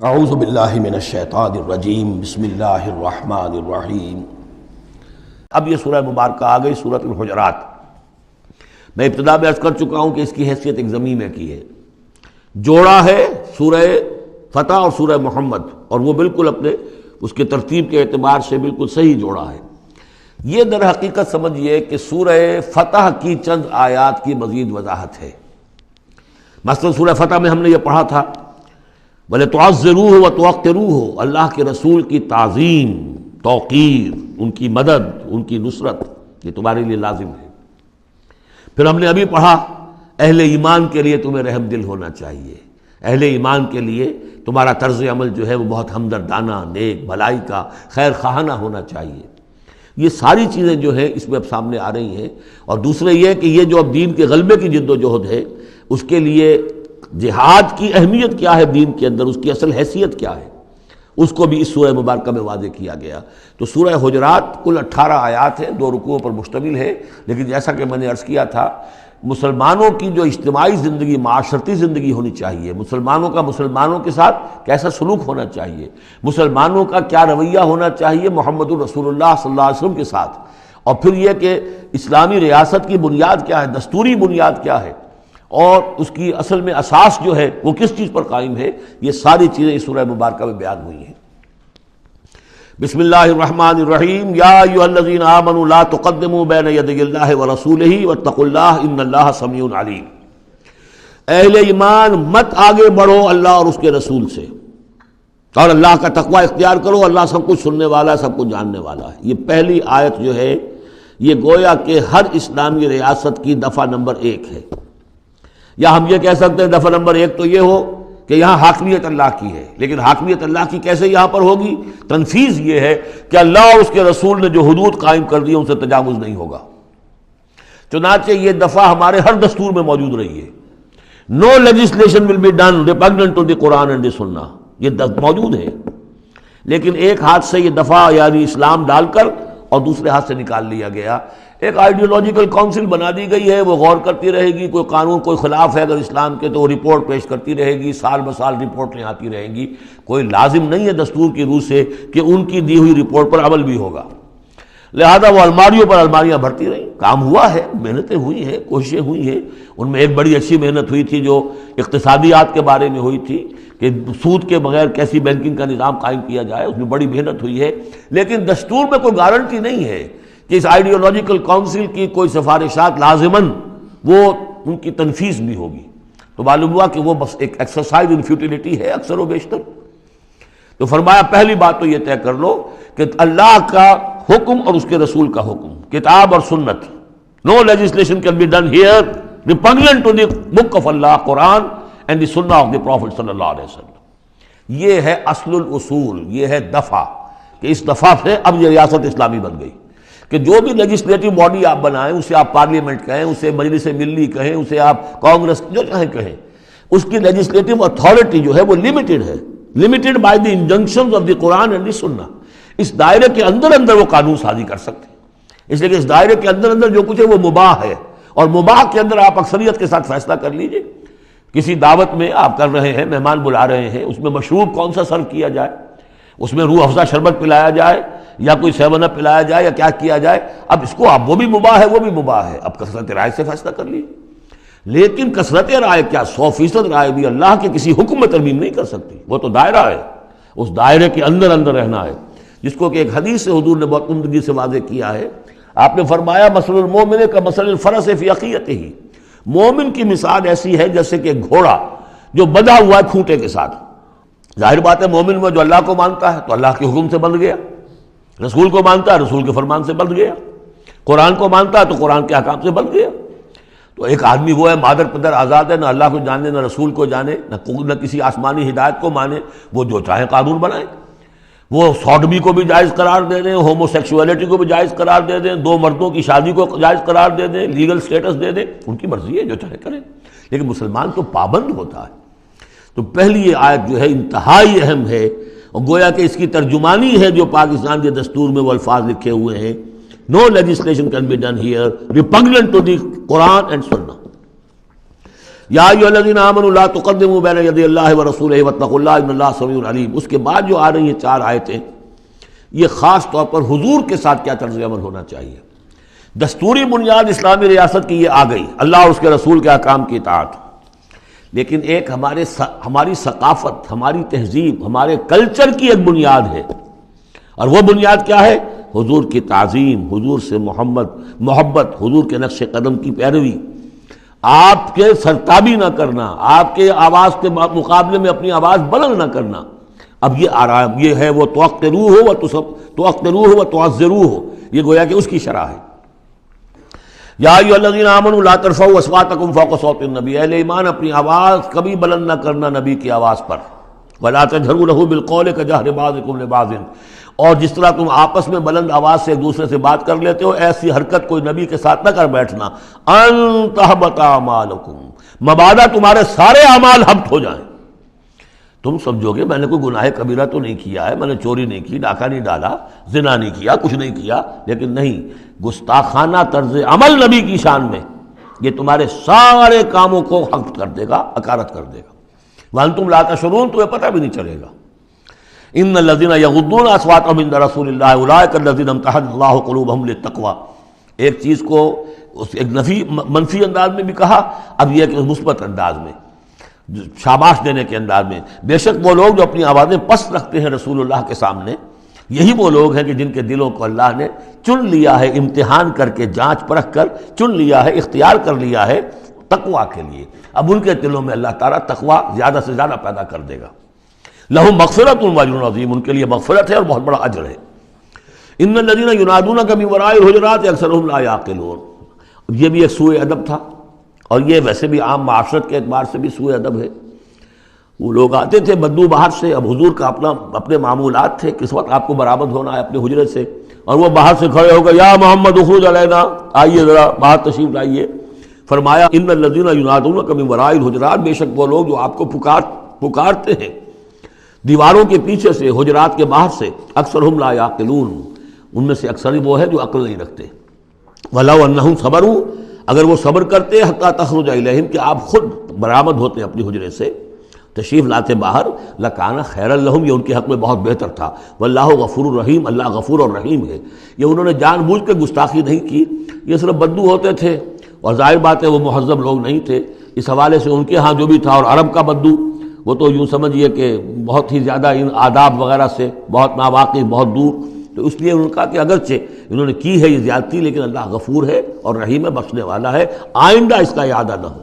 اعوذ باللہ من الشیطان الرجیم بسم اللہ الرحمن الرحیم۔ اب یہ سورہ مبارکہ آ گئی سورۃ الحجرات۔ میں ابتدا میں عرض کر چکا ہوں کہ اس کی حیثیت ایک ضمیع میں کی ہے، جوڑا ہے سورہ فتح اور سورہ محمد، اور وہ بالکل اپنے اس کے ترتیب کے اعتبار سے بالکل صحیح جوڑا ہے۔ یہ در حقیقت سمجھیے کہ سورہ فتح کی چند آیات کی مزید وضاحت ہے۔ مثلا سورہ فتح میں ہم نے یہ پڑھا تھا وَلَتُعَزِّرُوهُ وَتُوَقِّرُوهُ، اللہ کے رسول کی تعظیم، توقیر، ان کی مدد، ان کی نصرت، یہ تمہارے لیے لازم ہے۔ پھر ہم نے ابھی پڑھا اہل ایمان کے لیے تمہیں رحم دل ہونا چاہیے، اہل ایمان کے لیے تمہارا طرز عمل جو ہے وہ بہت ہمدردانہ، نیک، بھلائی کا، خیر خواہانہ ہونا چاہیے۔ یہ ساری چیزیں جو ہیں اس میں اب سامنے آ رہی ہیں۔ اور دوسرے یہ کہ یہ جو اب دین کے غلبے کی جد و جہد ہے، اس کے لیے جہاد کی اہمیت کیا ہے دین کے اندر، اس کی اصل حیثیت کیا ہے، اس کو بھی اس سورہ مبارکہ میں واضح کیا گیا۔ تو سورہ حجرات کل 18 آیات ہیں، 2 رکوعوں پر مشتمل ہے، لیکن جیسا کہ میں نے عرض کیا تھا، مسلمانوں کی جو اجتماعی زندگی، معاشرتی زندگی ہونی چاہیے، مسلمانوں کا مسلمانوں کے ساتھ کیسا سلوک ہونا چاہیے، مسلمانوں کا کیا رویہ ہونا چاہیے محمد الرسول اللہ صلی اللہ علیہ وسلم کے ساتھ، اور پھر یہ کہ اسلامی ریاست کی بنیاد کیا ہے، دستوری بنیاد کیا ہے، اور اس کی اصل میں اساس جو ہے وہ کس چیز پر قائم ہے، یہ ساری چیزیں اس سورہ مبارکہ میں بیان ہوئی ہیں۔ بسم اللہ الرحمن الرحیم۔ یا ایھا الذین آمنوا لا تقدموا بین یدی اللہ ورسولہ واتقوا اللہ ان اللہ سمیع علیم۔ اہل ایمان مت آگے بڑھو اللہ اور اس کے رسول سے، اور اللہ کا تقوی اختیار کرو، اللہ سب کچھ سننے والا ہے، سب کچھ جاننے والا ہے۔ یہ پہلی آیت جو ہے یہ گویا کہ ہر اسلامی ریاست کی دفعہ نمبر 1 ہے، یا ہم یہ کہہ سکتے ہیں دفعہ نمبر 1 تو یہ ہو کہ یہاں حاکمیت اللہ کی ہے، لیکن حاکمیت اللہ کی کیسے یہاں پر ہوگی؟ تنفیذ یہ ہے کہ اللہ اور اس کے رسول نے جو حدود قائم کر دی ان سے تجاوز نہیں ہوگا۔ چنانچہ یہ دفعہ ہمارے ہر دستور میں موجود رہی ہے، no legislation will be done repugnant to the Quran and the Sunnah, یہ موجود ہے، لیکن ایک ہاتھ سے یہ دفعہ یعنی اسلام ڈال کر اور دوسرے ہاتھ سے نکال لیا گیا۔ ایک آئیڈیولوجیکل کونسل بنا دی گئی ہے، وہ غور کرتی رہے گی، کوئی قانون کوئی خلاف ہے اگر اسلام کے تو وہ رپورٹ پیش کرتی رہے گی، سال بسال رپورٹیں آتی رہیں گی، کوئی لازم نہیں ہے دستور کی روح سے کہ ان کی دی ہوئی رپورٹ پر عمل بھی ہوگا، لہذا وہ الماریوں پر الماریاں بھرتی رہیں۔ کام ہوا ہے، محنتیں ہوئی ہیں، کوششیں ہوئی ہیں، ان میں ایک بڑی اچھی محنت ہوئی تھی جو اقتصادیات کے بارے میں ہوئی تھی کہ سود کے بغیر کیسی بینکنگ کا نظام قائم کیا جائے، اس میں بڑی محنت ہوئی ہے، لیکن دستور میں کوئی گارنٹی نہیں ہے کہ اس آئیڈیولوجیکل کونسل کی کوئی سفارشات لازماً وہ ان کی تنفیذ بھی ہوگی، تو معلوم ہوا کہ وہ بس ایک ایکسرسائز ان فیوٹیلیٹی ہے اکثر و بیشتر۔ تو فرمایا پہلی بات تو یہ طے کر لو کہ اللہ کا حکم اور اس کے رسول کا حکم، کتاب اور سنت، no legislation can be done here repugnant to the book of Allah Quran and the Sunnah of the profit صلی اللہ علیہ وسلم۔ یہ ہے اصل الاصول، یہ ہے دفعہ، کہ اس دفعہ سے اب یہ ریاست اسلامی بن گئی کہ جو بھی لیجسلیٹو باڈی آپ بنائیں، اسے آپ پارلیمنٹ کہیں، اسے مجلس ملی کہیں، اسے آپ کانگریس جو چاہیں کہیں، اس کی لیجسلیٹو اتھارٹی جو ہے وہ لمیٹڈ ہے، limited by the injunctions of the Quran and the Sunnah. اس دائرے کے اندر اندر وہ قانون سازی کر سکتے ہیں، اس لیے کہ اس دائرے کے اندر اندر جو کچھ ہے وہ مباح ہے، اور مباح کے اندر آپ اکثریت کے ساتھ فیصلہ کر لیجئے۔ کسی دعوت میں آپ کر رہے ہیں، مہمان بلا رہے ہیں، اس میں مشروب کون سا سرو کیا جائے، اس میں روح افزا شربت پلایا جائے یا کوئی 7 اپ پلایا جائے یا کیا کیا جائے، اب اس کو آپ وہ بھی مباح ہے وہ بھی مباح ہے، اب کثرت رائے سے فیصلہ کر لیجیے۔ لیکن کثرت رائے کیا، 100% رائے بھی اللہ کے کسی حکم میں ترمیم نہیں کر سکتی، وہ تو دائرہ ہے، اس دائرے کے اندر اندر رہنا ہے، جس کو کہ ایک حدیث سے حضور نے بہت عمدگی سے واضح کیا ہے۔ آپ نے فرمایا مثل المومن کمثل الفرس فی عقیتہ، مومن کی مثال ایسی ہے جیسے کہ گھوڑا جو بندھا ہوا ہے کھوٹے کے ساتھ۔ ظاہر بات ہے مومن میں جو اللہ کو مانتا ہے تو اللہ کے حکم سے بندھ گیا، رسول کو مانتا ہے رسول کے فرمان سے بندھ گیا، قرآن کو مانتا ہے تو قرآن کے احکام سے بندھ گیا۔ تو ایک آدمی وہ ہے مادر پدر آزاد ہے، نہ اللہ کو جانے نہ رسول کو جانے نہ کسی آسمانی ہدایت کو مانے، وہ جو چاہے قانون بنائے، وہ سوڈمی کو بھی جائز قرار دے دیں، ہومو سیکسولیٹی کو بھی جائز قرار دے دیں، 2 مردوں کی شادی کو جائز قرار دے دیں، لیگل سٹیٹس دے دیں، ان کی مرضی ہے جو چاہے کریں، لیکن مسلمان تو پابند ہوتا ہے۔ تو پہلی یہ آیت جو ہے انتہائی اہم ہے، اور گویا کہ اس کی ترجمانی ہے جو پاکستان کے دستور میں وہ الفاظ لکھے ہوئے ہیں، no legislation can be done here repugnant to the Quran and Sunnah. یا ایھا الذین آمنوا لا تقدموا بین یدی اللہ ورسولہ واتقوا اللہ ان اللہ سمیع علیم. اس کے بعد جو آ رہی ہیں 4 آیتیں، یہ خاص طور پر حضور کے ساتھ کیا طرز عمل ہونا چاہیے. دستوری بنیاد اسلامی ریاست کی یہ آ گئی، اللہ اور اس کے رسول کے احکام کی اطاعت. لیکن ایک ہماری ثقافت، ہماری تہذیب، ہمارے کلچر کی ایک بنیاد ہے، اور وہ بنیاد کیا ہے؟ حضور کی تعظیم، حضور سے محبت، حضور کے نقش قدم کی پیروی. آپ کے سرتابی نہ کرنا، آپ کے آواز کے مقابلے میں اپنی آواز بلند نہ کرنا. اب یہ آرام یہ ہے وہ توقروہ و تعذروہ، یہ گویا کہ اس کی شرح ہے. یا ایھا الذین آمنوا لا ترفعوا اصواتکم فوق صوت النبی، اہل ایمان اپنی آواز کبھی بلند نہ کرنا نبی کی آواز پر. ولا تجہروا لہ بالقول کجہر بعضکم لبعض، اور جس طرح تم آپس میں بلند آواز سے ایک دوسرے سے بات کر لیتے ہو، ایسی حرکت کوئی نبی کے ساتھ نہ کر بیٹھنا. ان تحبط اعمالکم، مبادا تمہارے سارے اعمال حبط ہو جائیں. تم سمجھو گے میں نے کوئی گناہ کبیرہ تو نہیں کیا ہے، میں نے چوری نہیں کی، ڈاکہ نہیں ڈالا، زنا نہیں کیا، کچھ نہیں کیا، لیکن نہیں، گستاخانہ طرز عمل نبی کی شان میں یہ تمہارے سارے کاموں کو حبط کر دے گا، اکارت کر دے گا. وانتم لا تشعرون، تمہیں پتہ بھی نہیں چلے گا. ان الذین یغضون اصواتهم عند رسول اللہ اولئک الذین امتحن اللہ قلوبهم للتقوی. ایک چیز کو ایک منفی انداز میں بھی کہا، اب یہ کہ مثبت انداز میں، شاباش دینے کے انداز میں. بے شک وہ لوگ جو اپنی آوازیں پست رکھتے ہیں رسول اللہ کے سامنے، یہی وہ لوگ ہیں کہ جن کے دلوں کو اللہ نے چن لیا ہے، امتحان کر کے، جانچ پرکھ کر چن لیا ہے، اختیار کر لیا ہے تقویٰ کے لیے. اب ان کے دلوں میں اللہ تعالیٰ تقویٰ زیادہ سے زیادہ پیدا کر دے گا. لہم مغفرۃ واجر عظیم، ان کے لیے مغفرت ہے اور بہت بڑا اجر ہے. ان الذین ینادونک من وراء الحجرات اکثرهم لا یعقلون. یہ بھی ایک سوء ادب تھا، اور یہ ویسے بھی عام معاشرت کے اعتبار سے بھی سوء ادب ہے. وہ لوگ آتے تھے بدو باہر سے، اب حضور کا اپنے معمولات تھے، کس وقت آپ کو برآمد ہونا ہے اپنے حجرے سے، اور وہ باہر سے کھڑے ہو گئے، یا محمد اخرج علینا، آئیے ذرا باہر تشریف لائیے. فرمایا ان الذین ینادونک من وراء الحجرات، بے شک وہ لوگ جو آپ کو پکارتے ہیں دیواروں کے پیچھے سے، حجرات کے باہر سے، اکثرهم لا یعقلون، ان میں سے اکثر وہ ہے جو عقل نہیں رکھتے. ولو انہم صبروا، اگر وہ صبر کرتے حتی تخرج الیہم، کہ آپ خود برآمد ہوتے اپنی حجرے سے، تشریف لاتے باہر، لکان خیر لہم، یہ ان کے حق میں بہت بہتر تھا. واللہ غفور الرحیم، اللہ غفور اور رحیم ہے. یہ انہوں نے جان بوجھ کے گستاخی نہیں کی، یہ صرف بدو ہوتے تھے، اور ظاہر بات ہے وہ مہذب لوگ نہیں تھے. اس حوالے سے ان کے ہاں جو بھی تھا، اور عرب کا بدو وہ تو یوں سمجھیے کہ بہت ہی زیادہ ان آداب وغیرہ سے بہت ناواقف، بہت دور. تو اس لیے انہوں نے کہا کہ اگرچہ انہوں نے کی ہے یہ زیادتی، لیکن اللہ غفور ہے اور رحیم ہے، بخشنے والا ہے، آئندہ اس کا اعادہ نہ ہو.